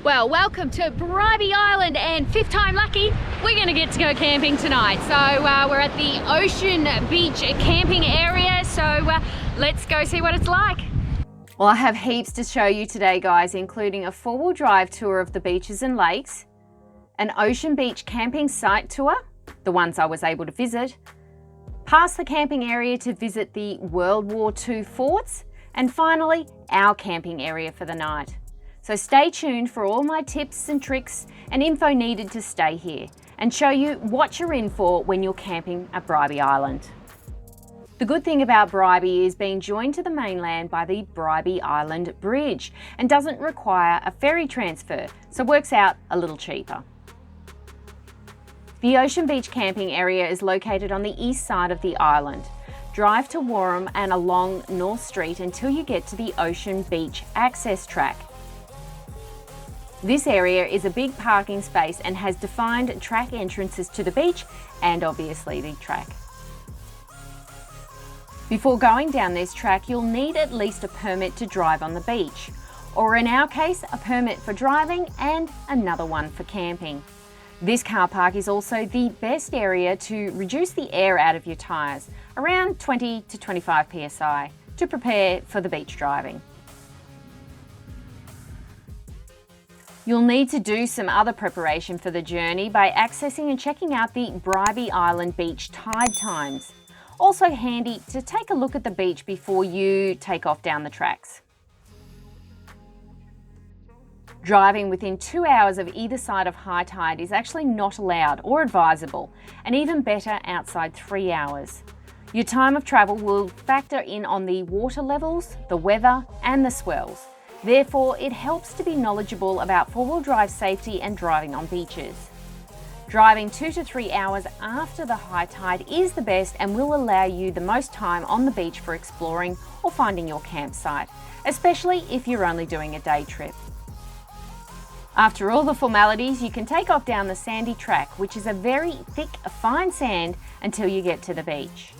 Well, welcome to Bribie Island, and fifth time lucky, we're going to get to go camping tonight. So we're at the Ocean Beach camping area, so let's go see what it's like. Well, I have heaps to show you today, guys, including a four-wheel drive tour of the beaches and lakes, an Ocean Beach camping site tour, the ones I was able to visit, past the camping area to visit the World War II forts, and finally, our camping area for the night. So stay tuned for all my tips and tricks and info needed to stay here and show you what you're in for when you're camping at Bribie Island. The good thing about Bribie is being joined to the mainland by the Bribie Island Bridge and doesn't require a ferry transfer, so works out a little cheaper. The Ocean Beach camping area is located on the east side of the island. Drive to Warrum and along North Street until you get to the Ocean Beach access track. This area is a big parking space and has defined track entrances to the beach and obviously the track. Before going down this track, you'll need at least a permit to drive on the beach, or in our case, a permit for driving and another one for camping. This car park is also the best area to reduce the air out of your tyres, around 20 to 25 psi, to prepare for the beach driving. You'll need to do some other preparation for the journey by accessing and checking out the Bribie Island beach tide times. Also handy to take a look at the beach before you take off down the tracks. Driving within 2 hours of either side of high tide is actually not allowed or advisable, and even better outside 3 hours. Your time of travel will factor in on the water levels, the weather and the swells. Therefore, it helps to be knowledgeable about four-wheel drive safety and driving on beaches. Driving 2 to 3 hours after the high tide is the best and will allow you the most time on the beach for exploring or finding your campsite, especially if you're only doing a day trip. After all the formalities, you can take off down the sandy track, which is a very thick, fine sand until you get to the beach.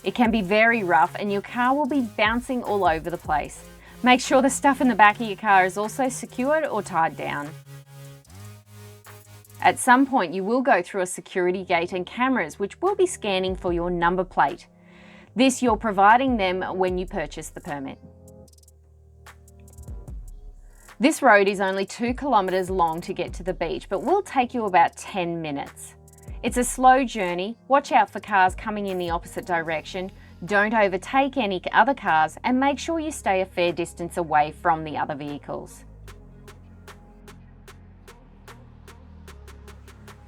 It can be very rough and your car will be bouncing all over the place. Make sure the stuff in the back of your car is also secured or tied down. At some point you will go through a security gate and cameras which will be scanning for your number plate. This you're providing them when you purchase the permit. This road is only 2 kilometres long to get to the beach, but will take you about 10 minutes. It's a slow journey. Watch out for cars coming in the opposite direction. Don't overtake any other cars and make sure you stay a fair distance away from the other vehicles.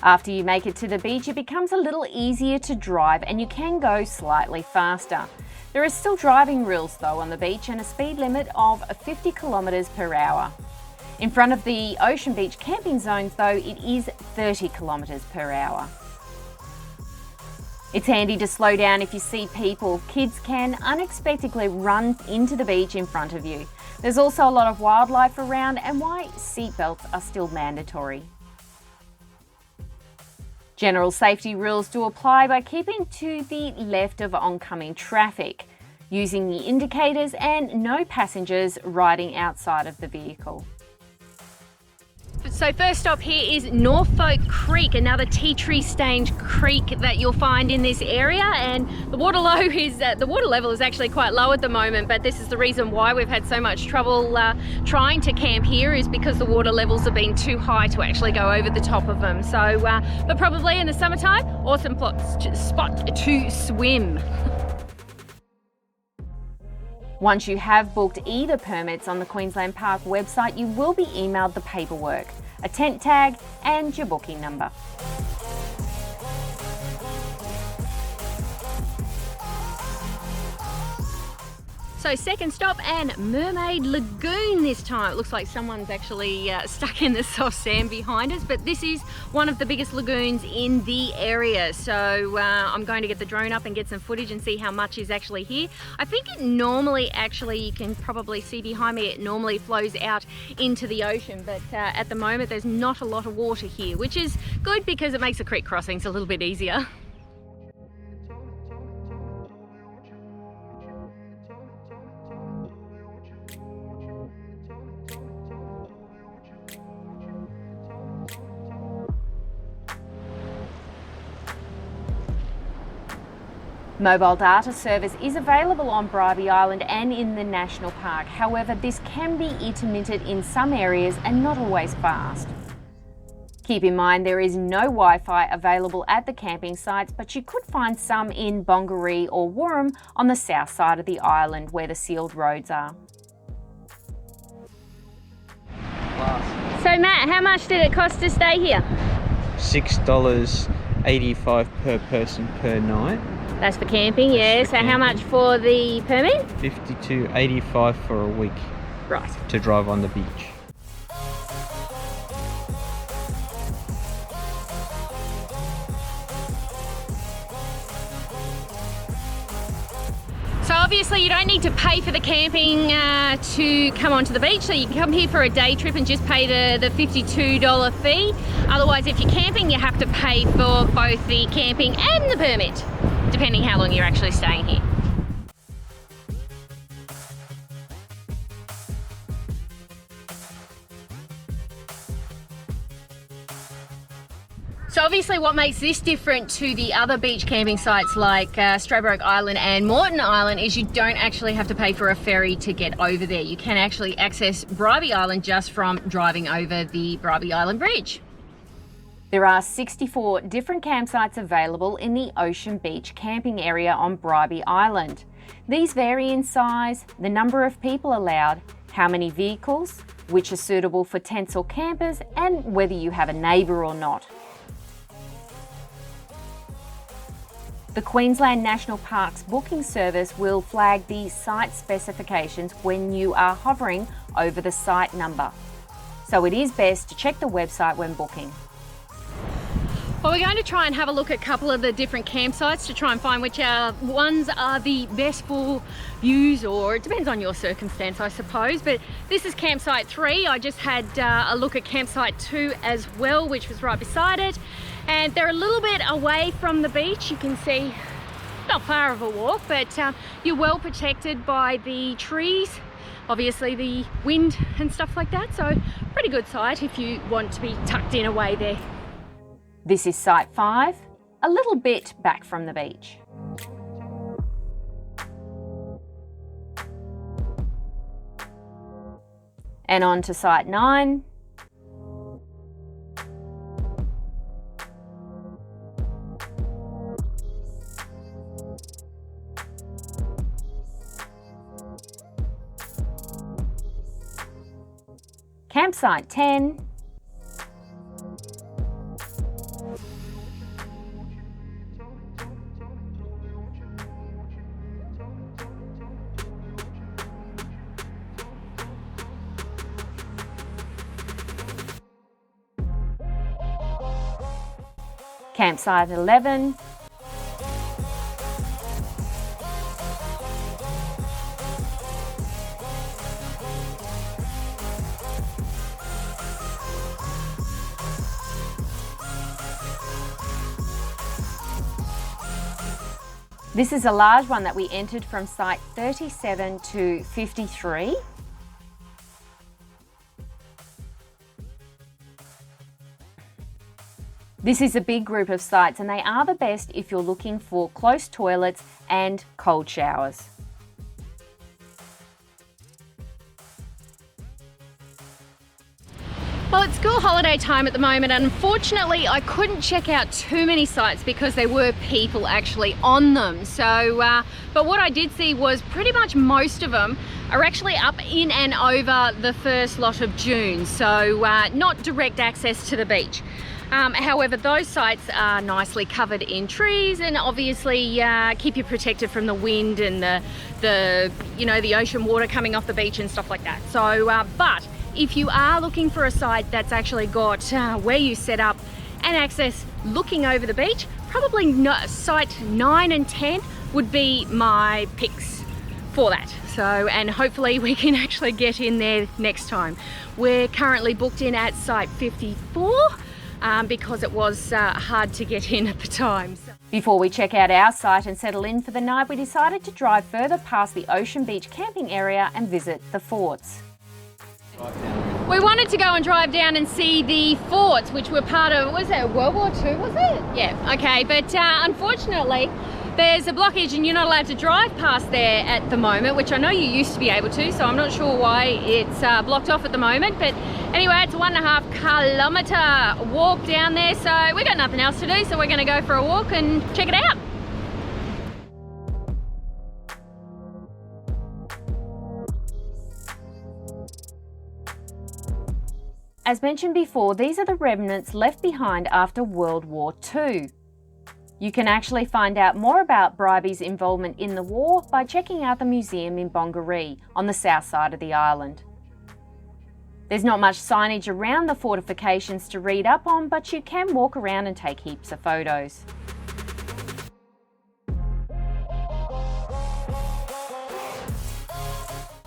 After you make it to the beach, it becomes a little easier to drive and you can go slightly faster. There are still driving rules though on the beach and a speed limit of 50 kilometres per hour. In front of the Ocean Beach camping zones though, it is 30 kilometres per hour. It's handy to slow down if you see people. Kids can unexpectedly run into the beach in front of you. There's also a lot of wildlife around and why seatbelts are still mandatory. General safety rules do apply by keeping to the left of oncoming traffic, using the indicators and no passengers riding outside of the vehicle. So first stop here is Norfolk Creek, another tea tree stained creek that you'll find in this area, and the water level is actually quite low at the moment, but this is the reason why we've had so much trouble trying to camp here, is because the water levels have been too high to actually go over the top of them. So but probably in the summertime, awesome spot to swim. Once you have booked either permits on the Queensland Park website, you will be emailed the paperwork, a tent tag and your booking number. So second stop, and Mermaid Lagoon this time. It looks like someone's actually stuck in the soft sand behind us, but this is one of the biggest lagoons in the area. So I'm going to get the drone up and get some footage and see how much is actually here. I think it normally, actually, you can probably see behind me, it normally flows out into the ocean, but at the moment there's not a lot of water here, which is good because it makes the creek crossings a little bit easier. Mobile data service is available on Bribie Island and in the National Park. However, this can be intermittent in some areas and not always fast. Keep in mind there is no Wi-Fi available at the camping sites, but you could find some in Bongaree or Warrum on the south side of the island where the sealed roads are. So Matt, how much did it cost to stay here? $6.85 per person per night. That's for camping, yeah. So how much for the permit? $52.85 for a week. Right. To drive on the beach. So obviously you don't need to pay for the camping to come onto the beach, so you can come here for a day trip and just pay the $52 fee. Otherwise, if you're camping, you have to pay for both the camping and the permit, depending how long you're actually staying here. So obviously what makes this different to the other beach camping sites like Stradbroke Island and Moreton Island is you don't actually have to pay for a ferry to get over there. You can actually access Bribie Island just from driving over the Bribie Island Bridge. There are 64 different campsites available in the Ocean Beach camping area on Bribie Island. These vary in size, the number of people allowed, how many vehicles, which are suitable for tents or campers, and whether you have a neighbour or not. The Queensland National Parks booking service will flag the site specifications when you are hovering over the site number. So it is best to check the website when booking. Well, we're going to try and have a look at a couple of the different campsites to try and find which ones are the best for views, or it depends on your circumstance, I suppose. But this is campsite 3. I just had a look at campsite 2 as well, which was right beside it. And they're a little bit away from the beach. You can see not far of a walk, but you're well protected by the trees, obviously the wind and stuff like that. So pretty good site if you want to be tucked in away there. This is site 5, a little bit back from the beach. And on to site 9. Campsite 10. Campsite 11. This is a large one that we entered from site 37 to 53. This is a big group of sites, and they are the best if you're looking for close toilets and cold showers. Well, it's school holiday time at the moment, and unfortunately I couldn't check out too many sites because there were people actually on them. So, but what I did see was pretty much most of them are actually up in and over the first lot of June, so not direct access to the beach. However, those sites are nicely covered in trees and obviously keep you protected from the wind and the ocean water coming off the beach and stuff like that. So, but if you are looking for a site that's actually got where you set up and access looking over the beach, probably site 9 and 10 would be my picks for that. So, and hopefully we can actually get in there next time. We're currently booked in at site 54. Because it was hard to get in at the time. Before we check out our site and settle in for the night, we decided to drive further past the Ocean Beach camping area and visit the forts. We wanted to go and drive down and see the forts, which were part of, was it World War II, was it? Yeah, okay, but unfortunately, There's a blockage and you're not allowed to drive past there at the moment, which I know you used to be able to, so I'm not sure why it's blocked off at the moment. But anyway, it's a 1.5 kilometre walk down there, so we got nothing else to do, so we're going to go for a walk and check it out. As mentioned before, these are the remnants left behind after World War II. You can actually find out more about Bribie's involvement in the war by checking out the museum in Bongaree on the south side of the island. There's not much signage around the fortifications to read up on, but you can walk around and take heaps of photos.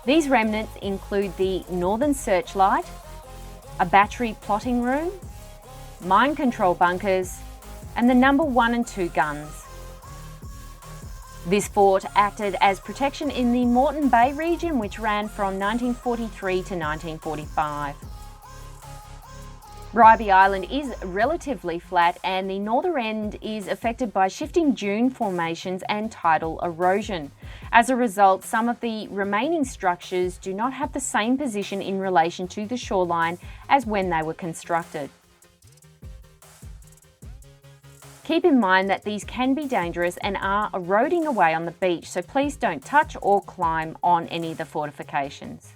These remnants include the Northern Searchlight, a battery plotting room, mine control bunkers, and the number 1 and 2 guns. This fort acted as protection in the Moreton Bay region, which ran from 1943 to 1945. Bribie Island is relatively flat and the northern end is affected by shifting dune formations and tidal erosion. As a result, some of the remaining structures do not have the same position in relation to the shoreline as when they were constructed. Keep in mind that these can be dangerous and are eroding away on the beach, so please don't touch or climb on any of the fortifications.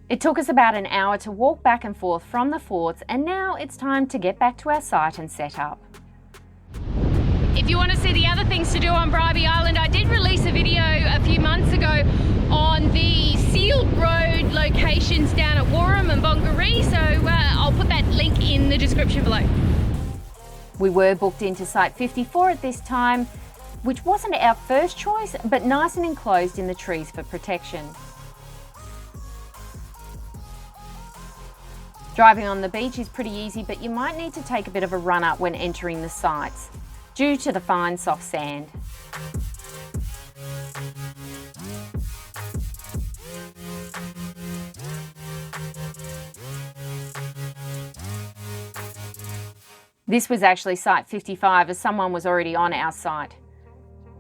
It took us about an hour to walk back and forth from the forts, and now it's time to get back to our site and set up. If you want to see the other things to do on Bribie Island, I did release a video a few months ago on the sealed road locations down at Warrum and Bongaree, so I'll put that link in the description below. We were booked into Site 54 at this time, which wasn't our first choice, but nice and enclosed in the trees for protection. Driving on the beach is pretty easy, but you might need to take a bit of a run up when entering the sites, due to the fine soft sand. This was actually Site 55, as someone was already on our site.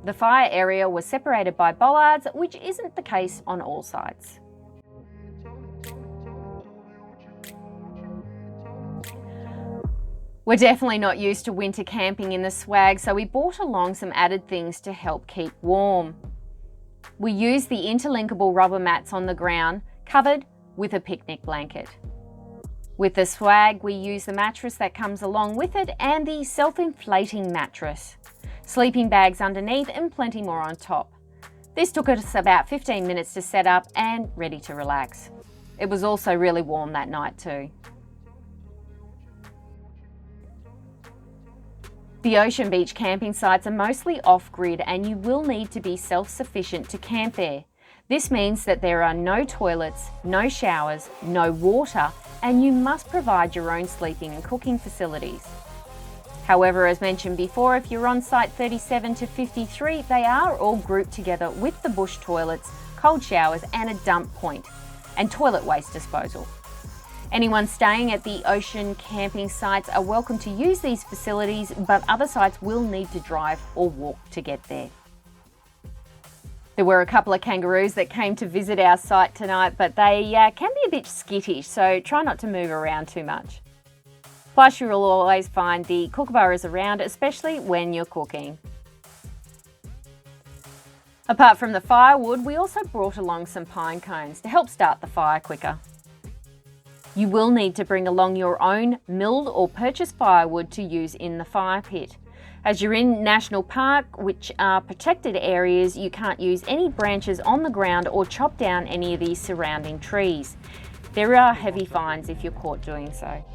The fire area was separated by bollards, which isn't the case on all sites. We're definitely not used to winter camping in the swag, so we brought along some added things to help keep warm. We used the interlinkable rubber mats on the ground, covered with a picnic blanket. With the swag, we use the mattress that comes along with it and the self-inflating mattress, sleeping bags underneath and plenty more on top. This took us about 15 minutes to set up and ready to relax. It was also really warm that night too. The ocean beach camping sites are mostly off-grid and you will need to be self-sufficient to camp there. This means that there are no toilets, no showers, no water, and you must provide your own sleeping and cooking facilities. However, as mentioned before, if you're on Site 37 to 53, they are all grouped together with the bush toilets, cold showers and a dump point, and toilet waste disposal. Anyone staying at the ocean camping sites are welcome to use these facilities, but other sites will need to drive or walk to get there. There were a couple of kangaroos that came to visit our site tonight, but they can be a bit skittish, so try not to move around too much. Plus, you'll always find the kookaburras around, especially when you're cooking. Apart from the firewood, we also brought along some pine cones to help start the fire quicker. You will need to bring along your own milled or purchased firewood to use in the fire pit. As you're in National Park, which are protected areas, you can't use any branches on the ground or chop down any of these surrounding trees. There are heavy fines if you're caught doing so.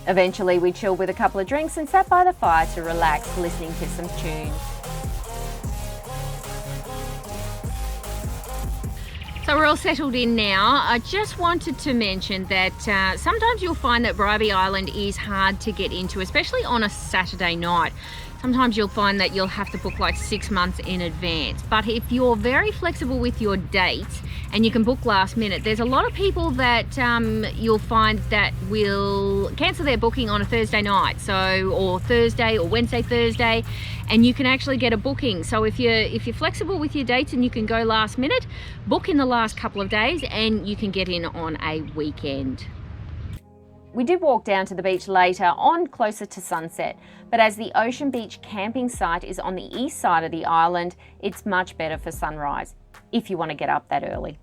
Eventually, we chilled with a couple of drinks and sat by the fire to relax, listening to some tunes. So we're all settled in now. I just wanted to mention that sometimes you'll find that Bribie Island is hard to get into, especially on a Saturday night. Sometimes you'll find that you'll have to book like 6 months in advance. But if you're very flexible with your dates and you can book last minute, there's a lot of people that you'll find that will cancel their booking on a Thursday night, or Thursday or Wednesday, Thursday, and you can actually get a booking. So if you're flexible with your dates and you can go last minute, book in the last couple of days and you can get in on a weekend. We did walk down to the beach later on, closer to sunset, but as the Ocean Beach camping site is on the east side of the island, it's much better for sunrise if you want to get up that early.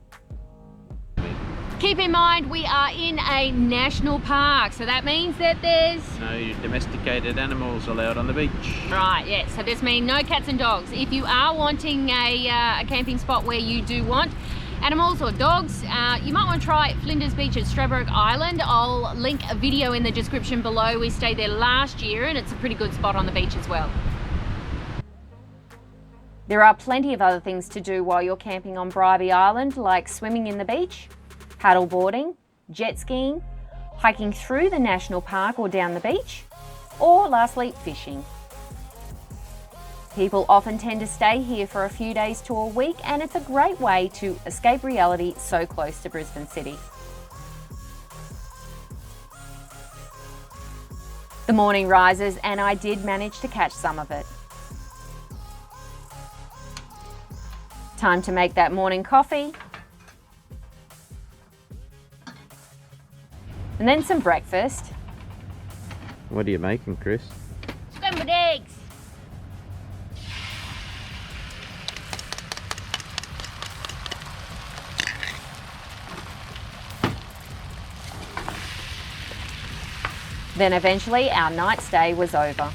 Keep in mind we are in a national park, so that means that there's No domesticated animals allowed on the beach. right, yeah, so this means no cats and dogs. If you are wanting a camping spot where you do want animals or dogs, you might want to try Flinders Beach at Stradbroke Island. I'll link a video in the description below. We stayed there last year and it's a pretty good spot on the beach as well. There are plenty of other things to do while you're camping on Bribie Island, like swimming in the beach, paddle boarding, jet skiing, hiking through the national park or down the beach, or lastly, fishing. People often tend to stay here for a few days to a week, and it's a great way to escape reality so close to Brisbane City. The morning rises and I did manage to catch some of it. Time to make that morning coffee. And then some breakfast. What are you making, Chris? Scrambled eggs. Then eventually our night stay was over.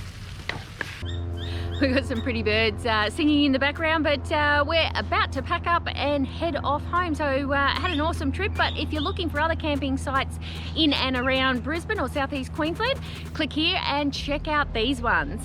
We've got some pretty birds singing in the background, but we're about to pack up and head off home. So had an awesome trip, but if you're looking for other camping sites in and around Brisbane or southeast Queensland, click here and check out these ones.